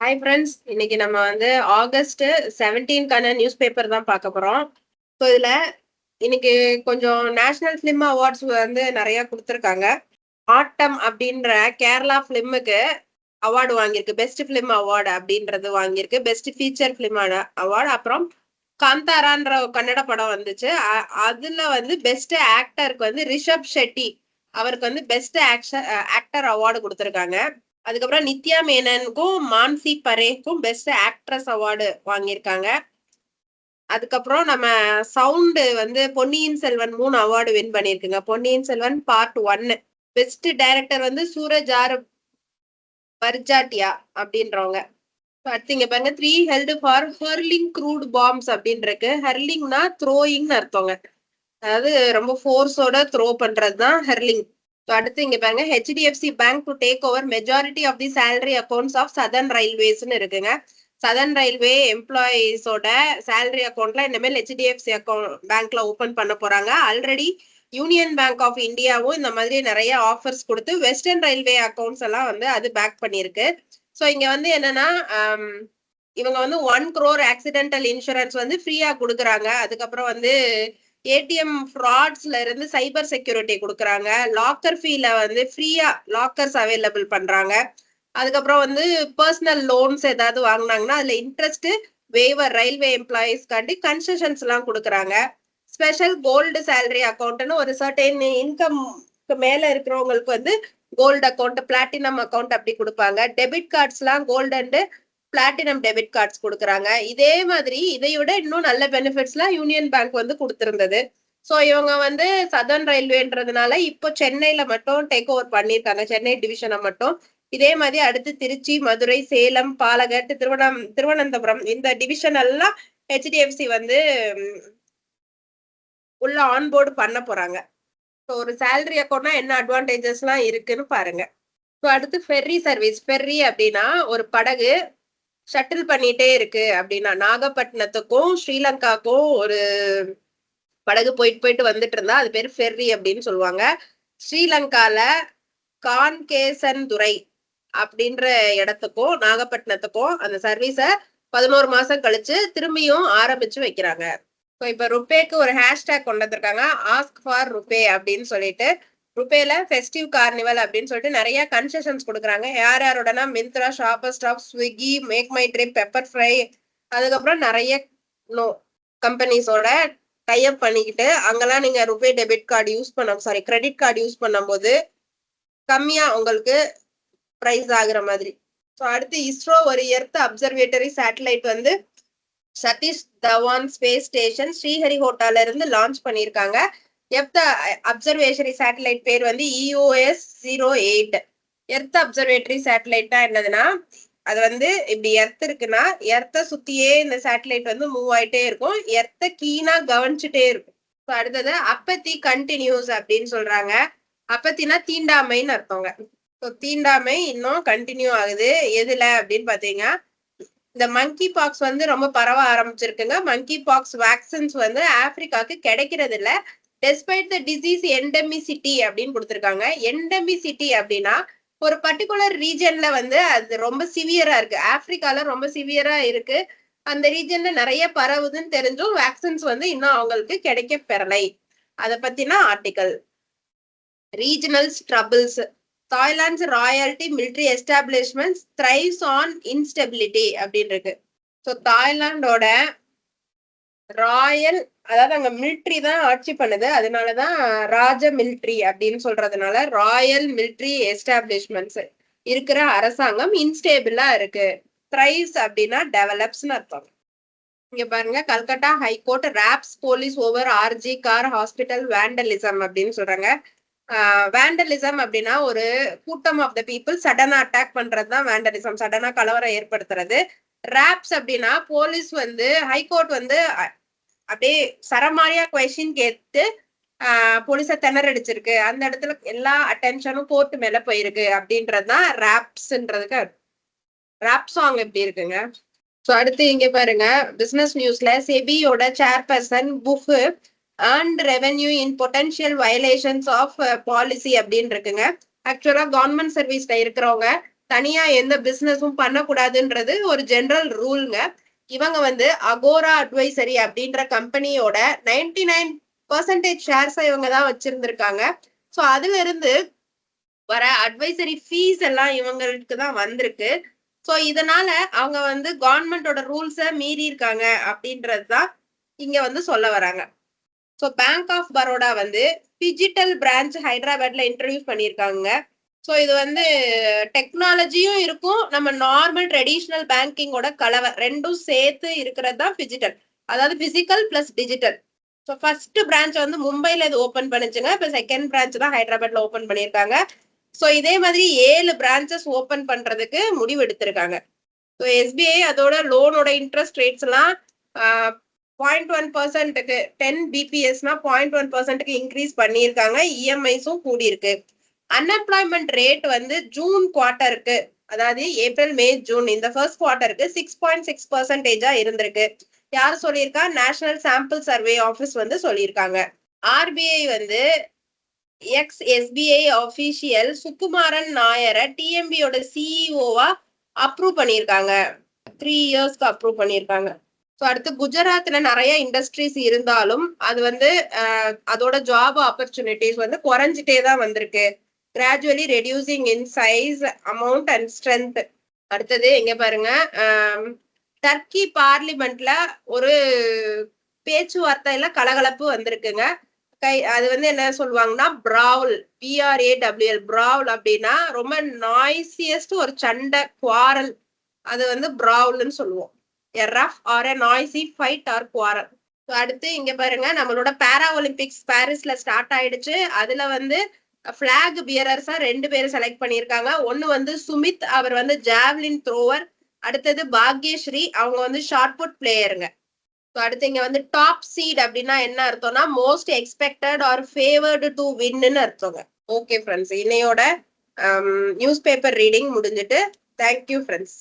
Hi friends, இன்னைக்கு நம்ம August 17க்கான news paper தான் பார்க்க போறோம். ஸோ இதுல இன்னைக்கு கொஞ்சம் நேஷனல் ஃபிலிம் அவார்ட்ஸ் நிறைய கொடுத்துருக்காங்க. ஆட்டம் அப்படின்ற கேரளா ஃபிலிமுக்கு அவார்டு வாங்கியிருக்கு. பெஸ்ட் ஃபிலிம் அவார்டு அப்படின்றது வாங்கியிருக்கு. Best feature film award. அப்புறம் காந்தாரான்ற கன்னட படம் வந்துச்சு. அதுல பெஸ்ட் ஆக்டருக்கு ரிஷப் ஷெட்டி அவருக்கு பெஸ்ட் ஆக்டர் அவார்டு கொடுத்துருக்காங்க. அதுக்கப்புறம் நித்யா மேனனுக்கும் மான்சி பரேக்கும் பெஸ்ட் ஆக்ட்ரஸ் அவார்டு வாங்கியிருக்காங்க. அதுக்கப்புறம் நம்ம sound Ponniyin Selvan 3 award win பண்ணியிருக்குங்க. Ponniyin Selvan part 1 best director Sooraj R Barjatya அப்படின்றவங்க. அடுத்து இங்க பாருங்க, 3 held for hurling crude bombs அப்படின்னு இருக்கு. ஹர்லிங்னா த்ரோயிங்னு அர்த்தங்க. அதாவது ரொம்ப ஃபோர்ஸோட த்ரோ பண்றதுதான் ஹர்லிங். அடுத்து இங்க பாருங்க, HDFC bank to take over majority of the salary accounts of southern ரயில்வேஸ்ன்னு இருக்குங்க. சதர்ன் ரயில்வே எம்ப்ளாயீஸோட சேலரி அக்கௌண்ட்ல இனிமேல் ஹெச்டிஎஃப்சி அக்கௌண்ட் பேங்க்ல ஓபன் பண்ண போறாங்க. ஆல்ரெடி யூனியன் பேங்க் ஆஃப் இந்தியாவும் இந்த மாதிரி நிறைய ஆஃபர்ஸ் கொடுத்து வெஸ்டர்ன் ரயில்வே அக்கௌண்ட்ஸ் எல்லாம் அது பேக் பண்ணிருக்கு. ஸோ இங்க என்னன்னா இவங்க 1 crore ஆக்சிடென்டல் இன்சூரன்ஸ் ஃப்ரீயா கொடுக்குறாங்க. அதுக்கப்புறம் ஏடிஎம் ஃப்ராட்ஸ்ல இருந்து சைபர் செக்யூரிட்டி கொடுக்குறாங்க. லாக்கர் ஃபீல ஃப்ரீயா லாக்கர்ஸ் அவைலபிள் பண்றாங்க. அதுக்கப்புறம் பர்சனல் லோன்ஸ் ஏதாவது வாங்கினாங்கன்னா அதுல இன்ட்ரெஸ்ட் வேவர் ரயில்வே எம்ப்ளாயிஸ்க்காண்டி கன்செஷன்ஸ் எல்லாம் கொடுக்குறாங்க. ஸ்பெஷல் கோல்டு சேலரி அக்கௌண்ட்னு ஒரு சர்டைன் இன்கம் மேல இருக்கிறவங்களுக்கு கோல்டு அக்கௌண்ட், பிளாட்டினம் அக்கௌண்ட் அப்படி கொடுப்பாங்க. டெபிட் கார்ட்ஸ் எல்லாம் gold and platinum debit cards கொடுக்குறாங்க. இதே மாதிரி இதையோட இன்னும் நல்ல பெனிஃபிட்ஸ்லாம் யூனியன் பேங்க் கொடுத்திருந்தது. ஸோ இவங்க சதர்ன் ரயில்வேன்றதுனால இப்போ சென்னையில மட்டும் டேக் ஓவர் பண்ணியிருக்காங்க, சென்னை டிவிஷனை மட்டும். இதே மாதிரி அடுத்து திருச்சி, மதுரை, சேலம், பாலகாட், திருவனந்தபுரம் இந்த டிவிஷன் எல்லாம் ஹெச்டிஎஃப்சி உள்ள ஆன்போர்டு பண்ண போறாங்க. ஸோ ஒரு சேலரி அக்கௌண்ட்னா என்ன அட்வான்டேஜஸ் எல்லாம் இருக்குன்னு பாருங்க. ஸோ அடுத்து ஃபெர்ரி சர்வீஸ். ஃபெர்ரி அப்படின்னா ஒரு படகு ஷட்டில் பண்ணிட்டே இருக்கு அப்படின்னா, நாகப்பட்டினத்துக்கும் ஸ்ரீலங்காக்கும் ஒரு படகு போயிட்டு வந்துட்டு இருந்தா அது பேரு ஃபெர்ரி அப்படின்னு சொல்லுவாங்க. ஸ்ரீலங்கால கான்கேசன் துறை அப்படின்ற இடத்துக்கும் நாகப்பட்டினத்துக்கும் அந்த சர்வீஸ 11 மாசம் கழிச்சு திரும்பியும் ஆரம்பிச்சு வைக்கிறாங்க. இப்ப ருபேக்கு ஒரு ஹேஷ்டேக் கொண்டு வந்திருக்காங்க, ஆஸ்க் ஃபார் ருபே அப்படின்னு சொல்லிட்டு. ருபேல ஃபெஸ்டிவ் கார்னிவல் அப்படின்னு சொல்லிட்டு நிறைய கன்செஷன்ஸ் கொடுக்குறாங்க. யாரோடனா Myntra, Shoppers Stop, Swiggy, make my trip, pepper fry, அதுக்கப்புறம் நிறைய கம்பெனிஸோட டைப் பண்ணிக்கிட்டு அங்கெல்லாம் நீங்க RuPay debit card use credit card use பண்ணும்போது கம்மியா உங்களுக்கு பிரைஸ் ஆகுற மாதிரி. ஸோ அடுத்து இஸ்ரோ ஒரு earth observatory satellite Satish Dhawan space station ஸ்ரீஹரிகோட்டால இருந்து லான்ச் பண்ணியிருக்காங்க. எர்த் அப்சர்வேஷரி சேட்டலைட் பேர் EOS-08. எர்த் அப்சர்வேட்டரி சேட்டலைட்னா என்னதுன்னா, அது இப்படி எர்த் இருக்குன்னா எர்த்த சுத்தியே இந்த சேட்டலைட் மூவ் ஆயிட்டே இருக்கும். எர்த்த கீனா கவனிச்சுட்டே இருக்கும். அடுத்தது அப்பத்தி கண்டினியூஸ் அப்படின்னு சொல்றாங்க. அப்பத்தினா தீண்டாமைன்னு அர்த்தங்க. தீண்டாமை இன்னும் கண்டினியூ ஆகுது. எதுல அப்படின்னு பாத்தீங்கன்னா, இந்த மங்கி பாக்ஸ் ரொம்ப பரவ ஆரம்பிச்சிருக்குங்க. மங்கி பாக்ஸ் வேக்சின்ஸ் ஆப்பிரிக்காவுக்கு கிடைக்கிறது இல்ல. டெஸ்பைட் த டிசீஸ் எண்டமிசிட்டி அப்படின்னு கொடுத்திருக்காங்க. எண்டமிசிட்டி அப்படின்னா ஒரு பர்டிகுலர் ரீஜன்ல அது ரொம்ப சிவியரா இருக்கு. ஆப்பிரிக்கால ரொம்ப சிவியரா இருக்கு. அந்த ரீஜன்ல நிறைய பரவுதுன்னு தெரிஞ்சும் வேக்சின்ஸ் இன்னும் அவங்களுக்கு கிடைக்க பெறலை. அதை பத்தினா article. Regional struggles. Thailand royalty military establishment thrives on instability அப்படின்னு இருக்கு. ஸோ தாய்லாண்டோட ராயல், அதாவது அங்க மிலிட்ரி தான் ஆட்சி பண்ணுது, அதனாலதான் ராஜ மிலிட்ரி அப்படின்னு சொல்றதுனால ராயல் மிலிட்ரி எஸ்டாப்ளிஷ்மெண்ட்ஸ் இருக்கிற அரசாங்கம் இன்ஸ்டேபிளா இருக்கு. thrives அப்படின்னா டெவலப்ஸ்னு அர்த்தம். இங்க பாருங்க, Calcutta high court raps police over RG Kar hospital vandalism அப்படின்னு சொல்றாங்க. வேண்டலிசம் அப்படின்னா ஒரு கூட்டம் ஆஃப் த பீப்புள் சடனா அட்டாக் பண்றதுதான் வேண்டலிசம், சடனா கலவரம் ஏற்படுத்துறது. ராப்ஸ் அப்படின்னா போலீஸ் ஹைகோர்ட் அப்படியே சரமாரியா கொஸ்டின் கேட்டு போலீஸ திணறடிச்சிருக்கு, அந்த இடத்துல எல்லா அட்டென்ஷனும் கோர்ட் மேல போயிருக்கு அப்படின்றதுதான் ராப்ஸ்ன்றதுக்கு. ராப் சாங் எப்படி இருக்குங்க. ஸோ அடுத்து இங்க பாருங்க, பிசினஸ் நியூஸ்ல செபியோட chairperson புஃப் earned revenue in potential violations of policy அப்படின்னு இருக்குங்க. ஆக்சுவலா கவர்மெண்ட் சர்வீஸ்ல இருக்கிறவங்க தனியா எந்த பிசினஸும் பண்ணக்கூடாதுன்றது ஒரு ஜெனரல் ரூல்ங்க. இவங்க வந்து அகோரா அட்வைசரி அப்படின்ற கம்பெனியோட 99% ஷேர்ஸை இவங்க தான் வச்சிருந்திருக்காங்க. ஸோ அதுல இருந்து வர அட்வைசரி ஃபீஸ் எல்லாம் இவங்களுக்கு தான் வந்திருக்கு. ஸோ இதனால அவங்க வந்து கவர்மெண்டோட ரூல்ஸை மீறி இருக்காங்க அப்படின்றது தான் இங்க வந்து சொல்ல வராங்க. ஸோ பேங்க் ஆஃப் பரோடா வந்து டிஜிட்டல் பிரான்ச் ஹைதராபாத்ல இன்ட்ரடியூஸ் பண்ணியிருக்காங்க. ஸோ இது வந்து டெக்னாலஜியும் இருக்கும், நம்ம நார்மல் ட்ரெடிஷ்னல் பேங்கிங்கோட கலவை ரெண்டும் சேர்த்து இருக்கிறது தான் டிஜிட்டல், அதாவது physical plus digital. So first branch வந்து மும்பைல இது ஓபன் பண்ணுச்சுங்க. இப்போ செகண்ட் பிரான்ச் தான் ஹைதராபாத்ல ஓபன் பண்ணியிருக்காங்க. ஸோ இதே மாதிரி 7 பிரான்ச்சஸ் ஓபன் பண்றதுக்கு முடிவு எடுத்திருக்காங்க. ஸோ எஸ்பிஐ அதோட லோனோட இன்ட்ரெஸ்ட் ரேட்ஸ் எல்லாம் 0.1%க்கு 10 பிபிஎஸ்னா 0.1%க்கு இன்க்ரீஸ் பண்ணியிருக்காங்க. இஎம்ஐஸும் கூடியிருக்கு. அன்எம்ப்ளாய்மெண்ட் ரேட் வந்து ஜூன் குவார்ட்டருக்கு, அதாவது ஏப்ரல் மே ஜூன் இந்த ஃபர்ஸ்ட் குவார்ட்டருக்கு 6.6%-ஆ இருந்திருக்கு. யார் சொல்லியிருக்கா? நேஷனல் சாம்பிள் சர்வே ஆஃபீஸ் வந்து சொல்லியிருக்காங்க. ஆர்பிஐ வந்து எக்ஸ் எஸ்பிஐ ஆபீஷியல் சுகுமாரன் நாயரை டிஎம்பியோட சிஇஓவா அப்ரூவ் பண்ணியிருக்காங்க. 3 இயர்ஸ்க்கு அப்ரூவ் பண்ணியிருக்காங்க. ஸோ அடுத்து குஜராத்ல நிறைய இண்டஸ்ட்ரீஸ் இருந்தாலும் அது வந்து அதோட ஜாப் ஆப்பர்ச்சுனிட்டிஸ் வந்து குறைஞ்சிட்டே தான் வந்திருக்கு. Gradually reducing in size, amount and strength. அடுத்தது எங்க பாருங்க, டர்க்கி பார்லிமெண்ட்ல ஒரு பேச்சுவார்த்தையில கலகலப்பு வந்திருக்குங்க. அது வந்து என்ன சொல்லுவாங்கன்னா பிராவல், பிஆர்ஏடபிள்யூஎல், பிராவல் அப்படின்னா ரொம்ப நாய்ஸியஸ்ட் ஒரு சண்டை, குவாரல், அது வந்து பிராவல்னு சொல்லுவோம். a rough or a noisy fight or quarrel. அடுத்து இங்க பாருங்க, நம்மளோட பாரா ஒலிம்பிக்ஸ் பாரிஸ்ல ஸ்டார்ட் ஆயிடுச்சு. அதுல வந்து பிளாக் பியரர்ஸா 2 பேர் செலக்ட் பண்ணியிருக்காங்க. ஒன்னு வந்து சுமித், அவர் வந்து ஜாவ்லின் த்ரோவர். அடுத்தது பாக்யஸ்ரீ, அவங்க வந்து ஷார்ட் புட் பிளேயருங்க. அடுத்து இங்க வந்து டாப் சீட் அப்படின்னா என்ன அர்த்தம்னா most expected or favoured to win அர்த்தங்க. ஓகே ஃப்ரெண்ட்ஸ், இன்னையோட நியூஸ் பேப்பர் ரீடிங் முடிஞ்சிட்டு. Thank you friends.